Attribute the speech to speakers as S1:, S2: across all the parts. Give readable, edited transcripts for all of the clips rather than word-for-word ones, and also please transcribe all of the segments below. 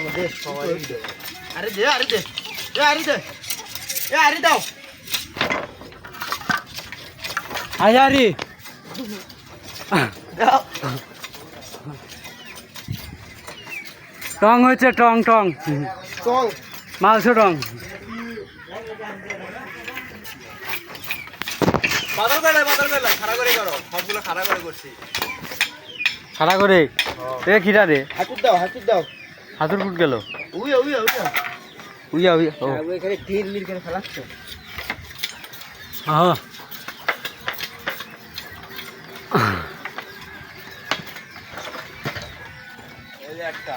S1: পারবো দে আরে দে আরে দে আরে দে আরে দাও
S2: আরে
S1: দাও
S2: টং হচ্ছে টং টং
S1: চল
S2: মাংস টং
S1: বাদল বেলা খাড়া করে করো সবগুলো খাড়া করে করছি
S2: খাড়া করে এ খিরা রে
S1: হাতুর দাও
S2: হাতুর ফুট গেল
S1: উইয়া
S2: উইয়া ও
S1: এখানে তীর মির করে ফেলাচ্ছ
S2: হ্যাঁ
S1: এই যে একটা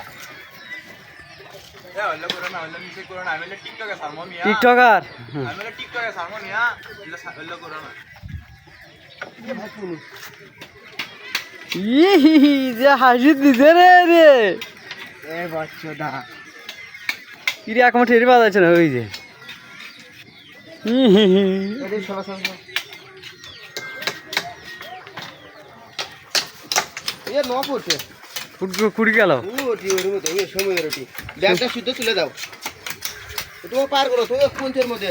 S1: হল্লা করো না হল্লা মিশে করো না আমি টিকটকে সারমো মিয়া
S2: টিকটকার
S1: আমি টিকটকে সারমো মিয়া হল্লা করো না
S2: যে হাসি দিছে রে
S1: এ বাচ্চাদা
S2: কি রে একমাত্র ঠেরি পাওয়া যাচ্ছে না ওই যে
S1: এদিকে সরা এ ন পড়ছে
S2: ফুট কুড়ি গেল
S1: ওটি ওর মতো ওই সময় ওটি ব্যাগটা শুদ্ধ তুলে দাও তোমার পার করো তুমি কোনচের মধ্যে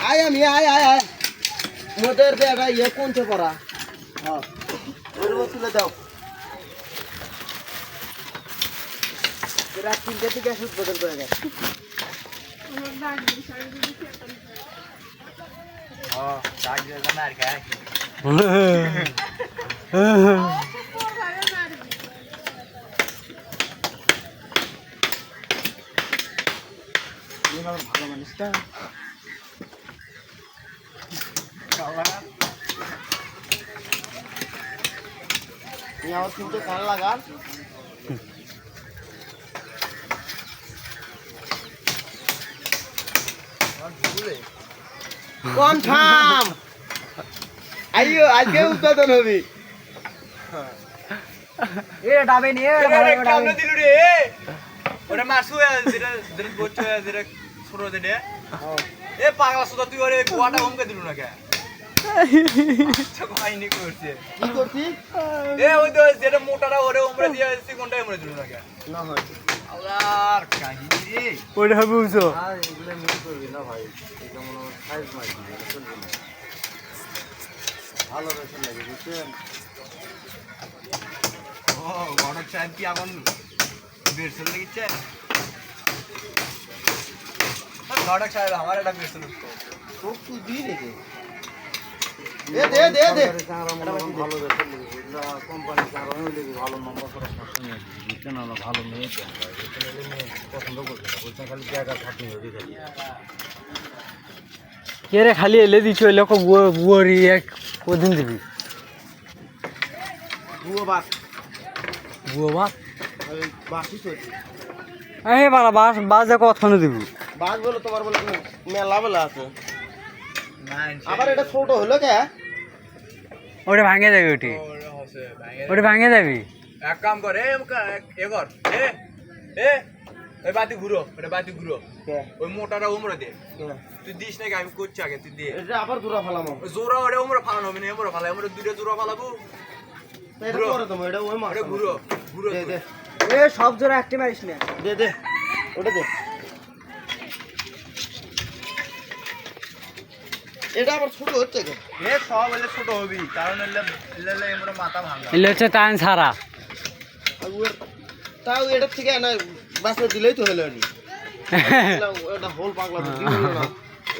S1: আয় আমি আয় মোদের ব্যাগটা ইয়ে কোনচে পড়া হ্যাঁ ওর মধ্যে তুলে দাও রাত 3টে থেকে গ্যাস উৎপাদন করে দেয় হ্যাঁ ডাক দিয়ে না আর খায় ভালো মানুষটা আমার কিন্তু কান লাগান কোন থাম আইও আজকে উৎপাদন হবে
S2: এ ডাবে নি
S1: কামনে দিলু রে ওরে মারছু যেটা যেটা বচ্চ যেটা ছোট যেটা এ পাগলা সুদা তুই ওরে গোয়াটা কমকে দিলু না কে আচ্ছা কইনি করছে কি করছি এ ওই তো যেটা মোটাটা ওরে উমরা দিয়ে দিছি কোনটা উমরা দিলু না কে না হয় আল্লাহর কাহিনী রে
S2: ওইটা হবে বুঝছো
S1: আর এগুলো মিস করবি না ভাই এটা মনে হয় সাইজ মাইজ চলবে না ভালো রেশন লাগে বুঝছেন ও গড়ক সাহেব কি এখন বেরসল লাগিছে গড়ক সাহেব আমার একটা বেরসল তো তুই দি রেখে দে ভালো রেশন লাগে কোম্পানি কারো হইলে ভালো নম্বর করে শাসন নেই বুঝছেন না ভালো মেয়ে পছন্দ করতে না বলছেন খালি জায়গা থাকি হয়ে গেছে
S2: কে রে খালি এলে দিছ ওই লোক বুয়ারি এক কদিন দিবি
S1: বুয়া বাস
S2: বুয়া বাস
S1: বাসি তো
S2: এই বাবা বাস কতক্ষণ দিবি
S1: বাস বলে তোমার বলে মেলা বেলা আছে আবার এটা ছোট হলো কে
S2: ওটা ভাঙে যাবে ওটা ভাঙে যাবি
S1: এক কাম করে এ কর এই বাতি ঘুরো এটা বাতি ঘুরো ওই মোটাটা উমরা দে তুই দিস নাকি আমি করছি আগে তুই দিয়ে এটা আবার জোড়া ফালামো জোড়া ওটা উমরা ফালানো হবে না এমরা ফালাই আমরা দুইটা জোড়া ফালাবো এটা করে তুমি এটা ওই মাছ ঘুরো ঘুরো দে দে
S2: এ সব জোড়া একটা মারিস না
S1: দে ওটা দে এটা আবার ছোট হচ্ছে কে এ সব হলে ছোট হবি কারণ এলে এমরা মাথা ভাঙা
S2: এলে হচ্ছে টাইম ছাড়া
S1: তাও এটা থেকে না বাসে দিলেই তো হলো নি এটা হোল পাগলা তো দিল না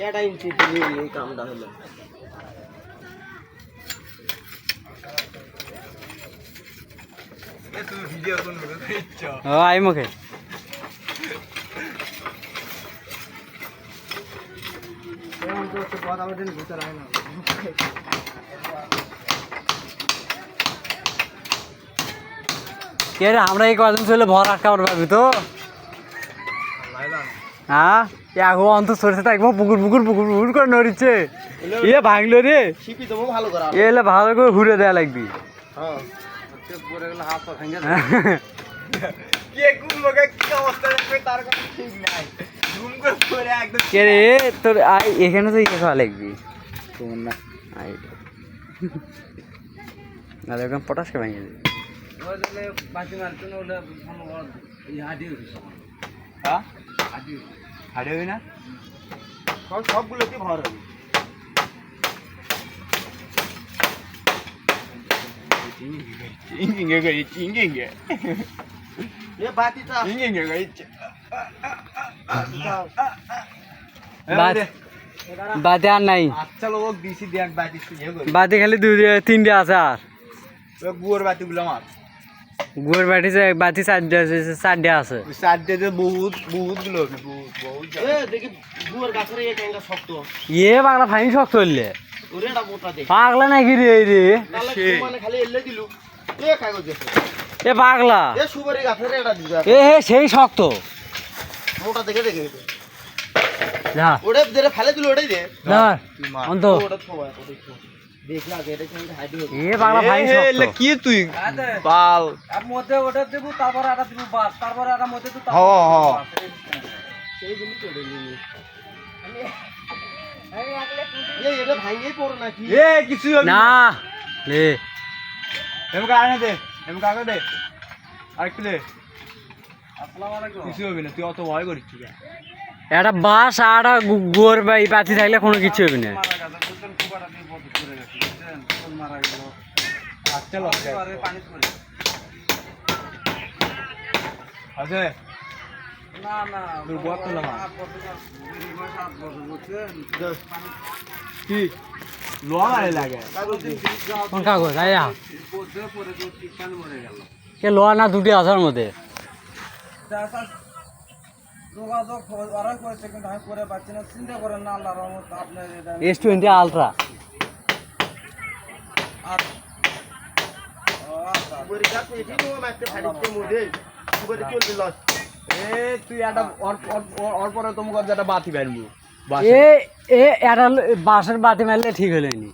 S1: এটা ইঞ্চি দিলি এই কামটা হলো এ তুই ভিডিও কোন করতে ইচ্ছা
S2: ও আই মুখে
S1: এমন তো কথা বলেন ভিতর আয় না
S2: কে রে আমরা এই কদিন চলে ভর আটকাবার পাবি তো হ্যাঁ এক অন্ত সরষে থাকবো পুকুর করে নড়িচ্ছে ইয়ে ভাঙলো রে
S1: শিপি দেবো ভালো করা
S2: এলে ভালো করে ঘুরে দেয়া লাগবি
S1: হ্যাঁ পরে গেলে হাত পা ভেঙে কে কোন লোকে কি অবস্থা রাখবে তার কোনো ঠিক নাই ঘুম করে পরে একদম
S2: কে রে তোর আই এখানে তো ইয়ে খাওয়া লাগবি তোমার না আই না দেখলাম পটাশকে ভেঙে দিবি
S1: হ্যাঁ হাড়ে হই না
S3: সবগুলো কি ভর হবে এ বাতিটা
S2: বাদে আর নাই
S1: আচ্ছা লোক দিছি দেখ বাতি ইয়ে করি
S2: বাদে খালি দুই তিনটে আছে আর
S1: ওই গুয়ার বাতিগুলো আমার
S2: গুড় বাটি বাতি চারটে আছে
S1: ওই চারটে বহুত বহুত গুলো হবে বহুত বহুত
S3: এ দেখি গুয়ার গাছের এই ট্যাঙ্কা শক্ত
S2: ইয়ে পাগলা ফাইন শখ করলে
S3: ওরে এটা মোটা দে
S2: পাগলা নাকি রে এই রে
S3: তাহলে মানে খালি এলে দিলু এ কাগজ আছে
S2: এ পাগলা
S3: এ সুপারি গাছের এটা দিদা
S2: এ হে সেই শক্ত
S3: মোটা দেখে দেখে
S2: যা
S3: ওটা ধরে ফেলে দিল ওটাই দে
S2: ধর অন্ত
S3: ওটা ছোয়া ওটা ছোয়া দেখলা আগে এটা কিন্তু হাইড হবে
S2: এ পাগলা ফাইন শক্ত
S1: কি তুই বাল
S4: আর মধ্যে ওটা দেব তারপরে আটা দেব বাস তারপরে আটা মধ্যে তো
S1: হ হ
S3: সেই জিনিস তো দেলি এটা ভাঙেই পড়ো নাকি
S1: এ কিছু হবে
S2: না লে
S1: এমকা আনে দে এমকা আগে দে আরেকটু দে
S4: আসসালামু আলাইকুম
S1: কিছু হবে না তুই অত ভয় করিস ঠিক আছে
S2: একটা বাস আর গোর বাই পাতি থাকলে কোনো কিছু হবে না
S4: মারা গেছে বুঝছেন কুবাটা দিয়ে বন্ধ করে গেছে বুঝছেন কোন মারা গেল
S1: আচ্ছা লোক
S4: আরে পানি করে
S1: আছে
S4: না না
S1: তোর বর তো লামা।
S4: 8 বছর 2 মাস 8 বছর বুঝছেন
S1: কি লোয়া মারে লাগে
S2: কোন কাগজ আয়া
S4: বলতে পরে তো টিকান মরে গেল
S2: কে লোয়া না দুটি আসার মধ্যে
S4: চাষা যোগাযোগ ওরাই করেছে কিন্তু আমি করে পাচ্ছি না চিন্তা করেন না আল্লাহর রহমত আপনার এটা
S2: S20 আলট্রা
S4: আর ও আচ্ছা
S3: সুপারি গাছ এটি তো মারতে ফাড়িতে মধ্যে সুপারি চলতে লস
S1: এ তুই একটা অর পরে তোমাকে একটা বাতি পারবো
S2: এ এ এটা বাসের বাতি মারলে ঠিক হলো নি